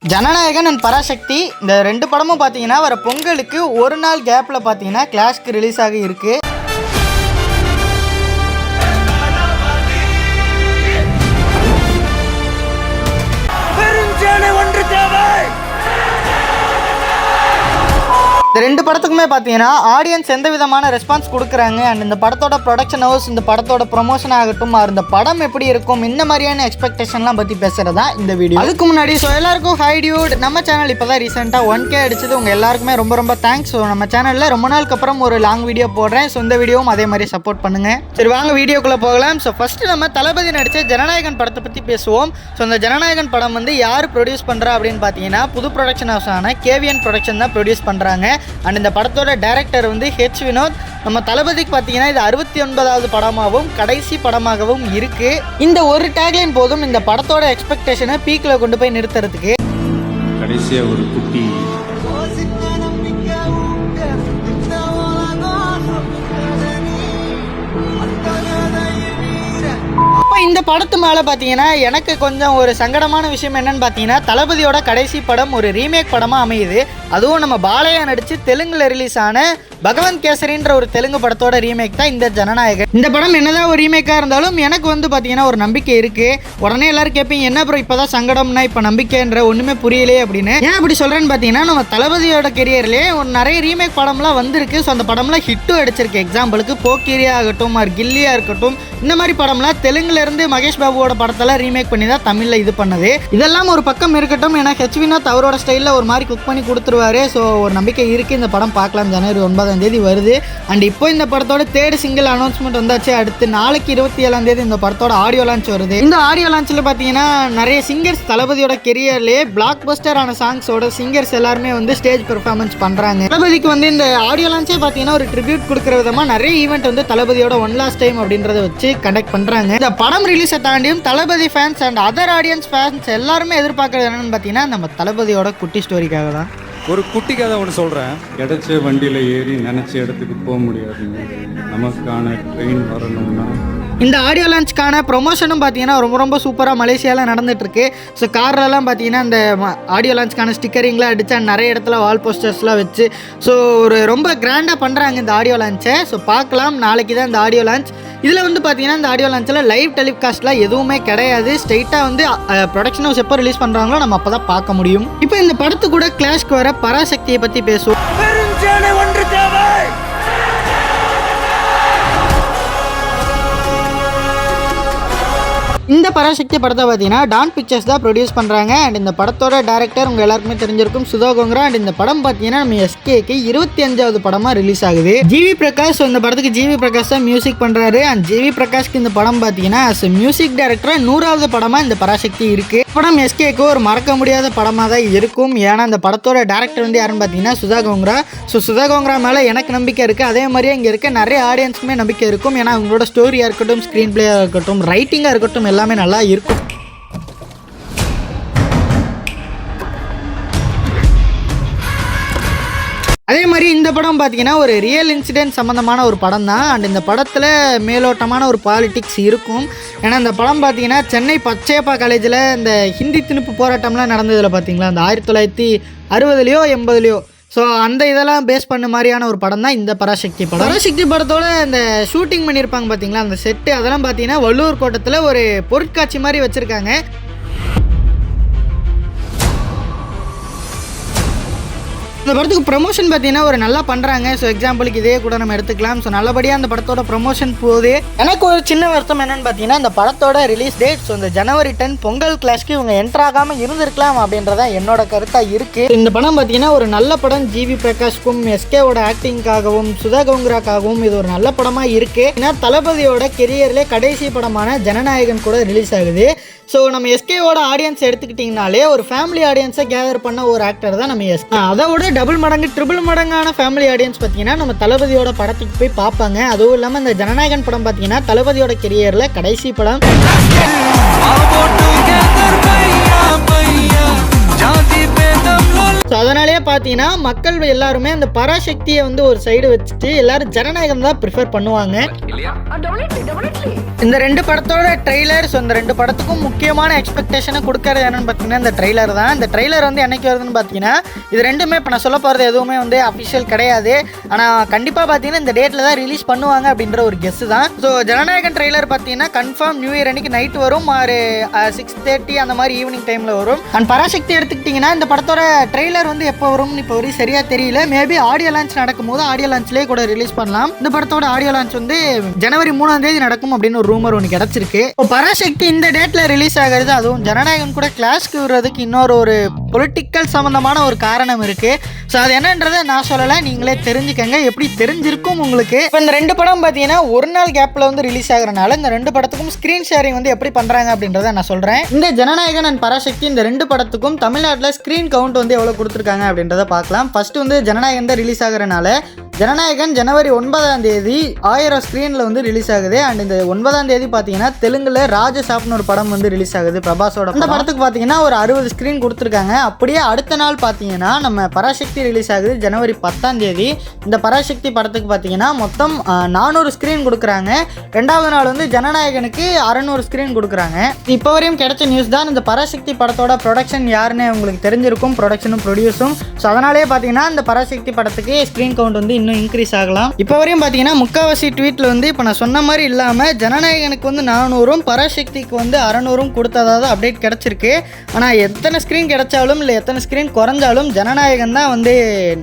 Jananayagan and Parasakthi இந்த ரெண்டு படமும் பார்த்தீங்கன்னா வர பொங்கலுக்கு ஒரு நாள் கேப்பில் பார்த்தீங்கன்னா கிளாஸ்க்கு ரிலீஸ் ஆகி இருக்கு. இந்த ரெண்டு படத்துக்குமே பார்த்தீங்கன்னா ஆடியன்ஸ் எந்த விதமான ரெஸ்பான்ஸ் கொடுக்குறாங்க அண்ட் இந்த படத்தோட ப்ரொடக்ஷன் ஹவுஸ் இந்த படத்தோட ப்ரொமோஷன் ஆகட்டும் இந்த படம் எப்படி இருக்கும் இந்த மாதிரியான எக்ஸ்பெக்டேஷன்லாம் பற்றி பேசுகிறதா இந்த வீடியோ. அதுக்கு முன்னாடி ஸோ எல்லாருக்கும் ஹை டியூட், நம்ம சேனல் இப்போ தான் ரீசெண்டாக 1K அடிச்சது. உங்கள் எல்லாருக்குமே ரொம்ப ரொம்ப தேங்க்ஸ். ஸோ நம்ம சேனலில் ரொம்ப நாளுக்கு அப்புறம் ஒரு லாங் வீடியோ போடுறேன். ஸோ இந்த வீடியோவும் அதே மாதிரி சப்போர்ட் பண்ணுங்கள். சரி வாங்க வீடியோக்குள்ளே போகலாம். ஸோ ஃபஸ்ட்டு நம்ம தளபதி நடித்த ஜனநாயகன் படத்தை பற்றி பேசுவோம். ஸோ இந்த ஜனநாயகன் படம் வந்து யார் ப்ரொடியூஸ் பண்ணுறா அப்படின்னு பார்த்தீங்கன்னா புது ப்ரொடக்ஷன் ஹவுஸான KVN ப்ரொடக்ஷன் தான் ப்ரொடியூஸ் பண்ணுறாங்க. அண்ட் இந்த படத்தோட டைரக்டர் வந்து H வினோத். நம்ம தளபதிக்கு பார்த்தீங்கன்னா இது 69வது படமாகவும் கடைசி படமாகவும் இருக்கு. இந்த ஒரு டேக்லைன் போதும் இந்த படத்தோட எக்ஸ்பெக்டேஷனை பீக்கில் கொண்டு போய் நிறுத்துறதுக்கு. கடைசியா ஒரு குட்டி இந்த படத்து மேலே பார்த்தீங்கன்னா எனக்கு கொஞ்சம் ஒரு சங்கடமான விஷயம் என்னன்னு பார்த்தீங்கன்னா தளபதியோட கடைசி படம் ஒரு ரீமேக் படமாக அமையுது. அதுவும் நம்ம பாலையா நடித்து தெலுங்குல ரிலீஸ் ஆன பகவந்த் கேசரின்ற ஒரு தெலுங்கு படத்தோட ரீமேக் தான் இந்த ஜனநாயகன். இந்த படம் என்னதான் ஒரு ரீமேக்காக இருந்தாலும் எனக்கு வந்து பார்த்தீங்கன்னா ஒரு நம்பிக்கை இருக்குது. உடனே எல்லாரும் கேட்பீங்க என்ன ப்ரோ இப்போ தான் சங்கடம்னா இப்போ நம்பிக்கைன்ற ஒன்றுமே புரியலையே அப்படின்னு. ஏன் அப்படி சொல்கிறேன்னு பார்த்தீங்கன்னா நம்ம தளபதியோட கெரியர்லேயே ஒரு நிறைய ரீமேக் படம்லாம் வந்திருக்கு. ஸோ அந்த படம்லாம் ஹிட்டும் அடிச்சிருக்கு. எக்ஸாம்பிளுக்கு போக்கிரியா ஆகட்டும் கில்லியா இருக்கட்டும் இந்த மாதிரி படம்லாம் தெலுங்குல இருந்து மகேஷ் பாபுவோட படத்தெல்லாம் ரீமேக் பண்ணி தான் தமிழில் இது பண்ணது. இதெல்லாம் ஒரு பக்கம் இருக்கட்டும். ஏன்னா H வினோத் அவரோட ஸ்டைலில் ஒரு மாதிரி குக் பண்ணி கொடுத்துருவாரு. ஸோ ஒரு நம்பிக்கை இருக்குது. இந்த படம் பார்க்கலாம். ஜனவரி 9ஆம் தேதி வருது. அண்ட் இப்போ இந்த படத்தோட தேர்ட் சிங்கிள் அனௌன்ஸ்மெண்ட் வந்தாச்சு. அடுத்து நாளைக்கு 27ஆம் தேதி இந்த படத்தோட ஆடியோ லான்ச் வருது. இந்த ஆடியோ லான்ச்சில் பார்த்தீங்கன்னா நிறைய சிங்கர்ஸ் தளபதியோட கெரியர்லேயே பிளாக் பஸ்டரான சாங்ஸோட சிங்கர்ஸ் எல்லாருமே வந்து ஸ்டேஜ் பெர்ஃபார்மன்ஸ் பண்ணுறாங்க. தளபதிக்கு வந்து இந்த ஆடியோ லான்ச்சே பார்த்தீங்கன்னா ஒரு ட்ரிபியூட் கொடுக்குற விதமாக நிறைய ஈவெண்ட் வந்து தளபதியோட ஒன் லாஸ்ட் டைம் அப்படின்றத வச்சு கண்டக்ட் பண்ணுறாங்க. இந்த படம் ரிலீஸை தாண்டியும் Thalapathy fans and other audience fans எல்லாருமே எதிர்பார்க்கறது என்னன்னு பார்த்தீங்கன்னா நம்ம தளபதியோட குட்டி ஸ்டோரிக்காக தான். ஒரு குட்டி கதை ஒன்று சொல்கிறேன். கிடைச்ச வண்டியில் ஏறி நினச்ச இடத்துக்கு போக முடியாதுங்க. நமக்கான ட்ரெயின் வரணும்னா இந்த ஆடியோ லான்ச்சுக்கான ப்ரொமோஷனும் பார்த்தீங்கன்னா ரொம்ப ரொம்ப சூப்பராக மலேசியாவில் நடந்துகிட்ருக்கு. ஸோ கார்லலாம் பார்த்தீங்கன்னா இந்த ஆடியோ லான்ச்சுக்கான ஸ்டிக்கரிங்லாம் அடித்தா நிறைய இடத்துல வால் போஸ்டர்ஸ்லாம் வச்சு ஸோ ஒரு ரொம்ப கிராண்டாக பண்ணுறாங்க இந்த ஆடியோ லான்ச்சை. ஸோ பார்க்கலாம். நாளைக்கு தான் இந்த ஆடியோ லான்ச். இதில் வந்து பார்த்தீங்கன்னா இந்த ஆடியோ லான்ச்சில் லைவ் டெலிகாஸ்ட்லாம் எதுவுமே கிடையாது. ஸ்ட்ரெயிட்டாக வந்து ப்ரொடக்ஷன் ஹவுஸ் எப்போ ரிலீஸ் பண்ணுறாங்களோ நம்ம அப்போ தான் பார்க்க முடியும். இப்போ இந்த படத்து கூட கிளாஷ்க்கு வர பராசக்தியை பற்றி பேசுவோம். இந்த பராசக்தி படத்தை பார்த்தீங்கன்னா டான் பிக்சர்ஸ் தான் ப்ரொடியூஸ் பண்ணுறாங்க. அண்ட் இந்த படத்தோட டேரக்டர் உங்கள் எல்லாருக்குமே தெரிஞ்சிருக்கும் சுதா கோங்கரா. அண்ட் இந்த படம் பார்த்தீங்கன்னா நம்ம SKக்கு 25வது படமாக ரிலீஸ் ஆகுது. ஜிவி பிரகாஷ் இந்த படத்துக்கு ஜிவி பிரகாஷ் தான் மியூசிக் பண்ணுறாரு. அண்ட் ஜிவி பிரகாஷ்க்கு இந்த படம் பார்த்தீங்கன்னா மியூசிக் டைரக்டராக 100வது படமாக இந்த பராசக்தி இருக்குது. படம் SKக்கு ஒரு மறக்க முடியாத படமாக தான் இருக்கும். ஏன்னா இந்த படத்தோட டேரக்டர் வந்து யாருன்னு பார்த்தீங்கன்னா சுதா கோங்கரா. ஸோ சுதா கோங்கரா மேலே எனக்கு நம்பிக்கை இருக்குது. அதே மாதிரியே இங்கே இருக்க நிறைய ஆடியன்ஸுக்குமே நம்பிக்கை இருக்கும். ஏன்னா அவங்களோட ஸ்டோரியாக இருக்கட்டும், ஸ்க்ரீன் பிளேயாக இருக்கட்டும், ரைட்டிங்காக இருக்கட்டும் எல்லாமே நல்லா இருக்கும். அதே மாதிரி இந்த படம் பார்த்தீங்கன்னா ஒரு ரியல் இன்சிடென்ட் சம்மந்தமான ஒரு படம் தான். அண்ட் இந்த படத்தில் மேலோட்டமான ஒரு பாலிடிக்ஸ் இருக்கும். ஏன்னா இந்த படம் பார்த்தீங்கன்னா சென்னை பச்சையப்பா காலேஜில் இந்த ஹிந்தி திணிப்பு போராட்டம்லாம் நடந்ததில் பார்த்தீங்களா அந்த 1960லையோ 80லையோ. ஸோ அந்த இதெல்லாம் பேஸ் பண்ண மாதிரியான ஒரு படம் தான் இந்த பராசக்தி படம். பராசக்தி படத்தோட இந்த ஷூட்டிங் பண்ணியிருப்பாங்க பார்த்தீங்களா அந்த செட்டு, அதெல்லாம் பார்த்தீங்கன்னா வள்ளுவர் கோட்டத்தில் ஒரு பொருட்காட்சி மாதிரி வச்சுருக்காங்க. இந்த படத்துக்கு ப்ரொமோஷன் பார்த்தீங்கன்னா ஒரு நல்லா பண்ணுறாங்க. ஸோ எக்ஸாம்பிளுக்கு இதே கூட நம்ம எடுத்துக்கலாம். ஸோ நல்லபடியாக அந்த படத்தோட ப்ரொமோஷன் போகுது. எனக்கு ஒரு சின்ன வருத்தம் என்னென்னு பார்த்தீங்கன்னா இந்த படத்தோட ரிலீஸ் டேட் ஸோ இந்த ஜனவரி 10 பொங்கல் கிளாஷ்க்கு இவங்க என்ட்ராகாமல் இருந்திருக்கலாம் அப்படின்றத என்னோட கருத்தாக இருக்குது. இந்த படம் பார்த்தீங்கன்னா ஒரு நல்ல படம். ஜிவி பிரகாஷ்க்கும் SKவோட ஆக்டிங்காகவும் சுதா கோங்கராக்காகவும் இது ஒரு நல்ல படமாக இருக்குது. ஏன்னா தளபதியோட கெரியர்லேயே கடைசி படமான ஜனநாயகன் கூட ரிலீஸ் ஆகுது. ஸோ நம்ம SKவோட ஆடியன்ஸ் எடுத்துக்கிட்டிங்கனாலே ஒரு ஃபேமிலி ஆடியன்ஸை கேதர் பண்ண ஒரு ஆக்டர் தான் நம்ம SK. அதோட டபுள் மடங்கு ட்ரிபிள் மடங்கான ஃபேமிலி ஆடியன்ஸ் பார்த்தீங்கன்னா நம்ம தளபதியோட படத்துக்கு போய் பார்ப்பாங்க. அதுவும் இல்லாமல் இந்த ஜனநாயகன் படம் பார்த்தீங்கன்னா தளபதியோட கெரியரில் கடைசி படம். ஸோ அதனாலேயே பார்த்தீங்கன்னா மக்கள் எல்லாருமே அந்த பராசக்தியை வந்து ஒரு சைடு வச்சுட்டு எல்லாரும் ஜனநாயகம் தான் ப்ரிஃபர் பண்ணுவாங்க. இந்த 2 படத்தோட ட்ரெய்லர், ஸோ இந்த 2 படத்துக்கும் முக்கியமான எக்ஸ்பெக்டேஷனை கொடுக்கறது என்னன்னு பார்த்தீங்கன்னா இந்த ட்ரெய்லர் தான். இந்த ட்ரெய்லர் வந்து என்னைக்கு வருதுன்னு பார்த்தீங்கன்னா இது 2மே இப்போ நான் சொல்ல போகிறது எதுவுமே வந்து அஃபிஷியல் கிடையாது. ஆனால் கண்டிப்பாக பார்த்தீங்கன்னா இந்த டேட்டில் தான் ரிலீஸ் பண்ணுவாங்க அப்படின்ற ஒரு கெஸ் தான். ஸோ ஜனநாயகன் ட்ரெய்லர் பார்த்தீங்கன்னா கன்ஃபார்ம் நியூ இயர் அன்னைக்கு நைட் வரும், ஒரு 6:30 அந்த மாதிரி ஈவினிங் டைமில் வரும். அண்ட் பராசக்தி எடுத்துக்கிட்டிங்கன்னா இந்த படத்தோட ட்ரெய்லர் வந்து எப்போ வரும்னு இப்போ வரையும் சரியாக தெரியல. மேபி ஆடியோ லான்ச் நடக்கும்போது ஆடியோ லான்ச்லேயே கூட ரிலீஸ் பண்ணலாம். இந்த படத்தோட ஆடியோ லான்ச் வந்து ஜனவரி 3ஆம் தேதி நடக்கும் அப்படின்னு ஒரு ரூமர் ஒன்று கிடச்சிருக்கு. இப்போ பராசக்தி இந்த டேட்டில் ரிலீஸ் ஆகிறது, அதுவும் ஜனநாயகன் கூட கிளாஷ்க்கு விடுறதுக்கு ஒரு பொலிட்டிக்கல் சம்மந்தமான ஒரு காரணம் இருக்குது. ஸோ அது என்னன்றதை நான் சொல்லலை, நீங்களே தெரிஞ்சுக்கங்க. எப்படி தெரிஞ்சிருக்கும் உங்களுக்கு. இப்போ இந்த 2 படம் பார்த்தீங்கன்னா ஒரு நாள் கேப்பில் வந்து ரிலீஸ் ஆகிறனால இந்த 2 படத்துக்கும் ஸ்க்ரீன் ஷேரிங் வந்து எப்படி பண்ணுறாங்க அப்படின்றத நான் சொல்கிறேன். இந்த ஜனநாயகன் அண்ட் பராசக்தி இந்த 2 படத்துக்கும் தமிழ்நாட்டில் ஸ்க்ரீன் கவுண்ட் வந்து எவ்வளோ கொடுத்துருக்காங்க அப்படின்றத பார்க்கலாம். ஃபர்ஸ்ட் வந்து ஜனநாயகன் தான் ரிலீஸ் ஆகிறனால ஜனநாயகன் ஜனவரி 9ஆம் தேதி 1000 ஸ்க்ரீனில் வந்து ரிலீஸ் ஆகுது. அண்ட் இந்த 9ஆம் தேதி பார்த்தீங்கன்னா தெலுங்குல ராஜசாப்னு ஒரு படம் வந்து ரிலீஸ் ஆகுது பிரபாஸோட. அந்த படத்துக்கு பார்த்தீங்கன்னா ஒரு 60 ஸ்க்ரீன் கொடுத்துருக்காங்க. அப்படியே அடுத்த நாள் பார்த்தீங்கன்னா நம்ம பராசக்தி ரிலீஸ் ஆகுது ஜனவரி 10ஆம் தேதி. இந்த பராசக்தி படத்துக்கு பார்த்தீங்கன்னா மொத்தம் 400 ஸ்க்ரீன் கொடுக்குறாங்க. 2வது நாள் வந்து ஜனநாயகனுக்கு 600 ஸ்க்ரீன் கொடுக்குறாங்க. இப்போ வரையும் கிடைச்ச நியூஸ் தான். இந்த பராசக்தி படத்தோட ப்ரொடக்ஷன் யாருன்னு உங்களுக்கு தெரிஞ்சிருக்கும், ப்ரொடக்ஷனும் ப்ரொடியூஸும். ஸோ அதனாலேயே பார்த்தீங்கன்னா இந்த பராசக்தி படத்துக்கு ஸ்க்ரீன் கவுண்ட் வந்து இன்னும் இன்க்ரீஸ் ஆகலாம். இப்போ வரையும் பார்த்தீங்கன்னா முக்காவாசி ட்வீட்டில் வந்து இப்போ நான் சொன்ன மாதிரி இல்லாமல் ஜனநாயகனுக்கு வந்து 400ம் பராசக்திக்கு வந்து 600ம் கொடுத்ததாவது அப்டேட் கிடச்சிருக்கு. ஆனால் எத்தனை ஸ்க்ரீன் கிடைச்சாலும் இல்லை எத்தனை ஸ்க்ரீன் குறைஞ்சாலும் ஜனநாயகன் தான் வந்து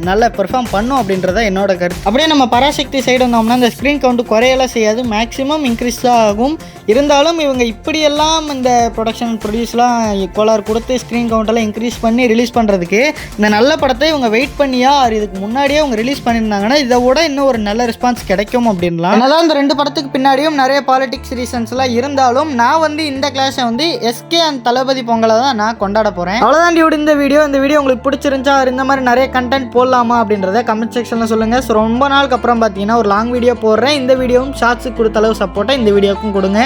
நல்லா பெர்ஃபார்ம் பண்ணும் அப்படின்றத என்னோட கருத்து. அப்படியே நம்ம பராசக்தி சைடு வந்தோம்னா இந்த ஸ்க்ரீன் கவுண்ட் குறையெல்லாம் செய்யாது, மேக்ஸிமம் இன்க்ரீஸ் தான் ஆகும். இருந்தாலும் இவங்க இப்படியெல்லாம் இந்த ப்ரொடக்ஷன் ப்ரொடியூஸ்லாம் கோளாறு கொடுத்து ஸ்க்ரீன் கவுண்டெல்லாம் இன்க்ரீஸ் பண்ணி ரிலீஸ் பண்ணுறதுக்கு இந்த நல்ல படத்தை இவங்க வெயிட் பண்ணியா இதுக்கு முன்னாடியே அவங்க ரிலீஸ் பண்ணியிருந்தாங்கன்னா இதை விட இன்னும் ஒரு நல்ல ரெஸ்பான்ஸ் கிடைக்கும் அப்படின்லாம். அதனால இந்த 2 படத்துக்கு பின்னாடியும் நிறைய பாலிடிக்ஸ் ரீசன்ஸ்லாம் இருந்தாலும் நான் வந்து இந்த கிளாஸை வந்து எஸ்கே அண்ட் தளபதி பொங்கலை தான் நான் கொண்டாட போகிறேன். அவ்வளோதான் இந்த வீடியோ உங்களுக்கு பிடிச்சிருந்துச்சா, இந்த மாதிரி நிறைய கண்டென்ட் போடலாமா அப்படின்றத கமெண்ட் செக்ஷனில் சொல்லுங்கள். ஸோ ரொம்ப நாளுக்கு அப்புறம் பார்த்தீங்கன்னா ஒரு லாங் வீடியோ போடுறேன். இந்த வீடியோவும் ஷார்ட்ஸுக்கு கொடுத்த அளவு சப்போர்ட்டை இந்த வீடியோக்கும் கொடுங்க.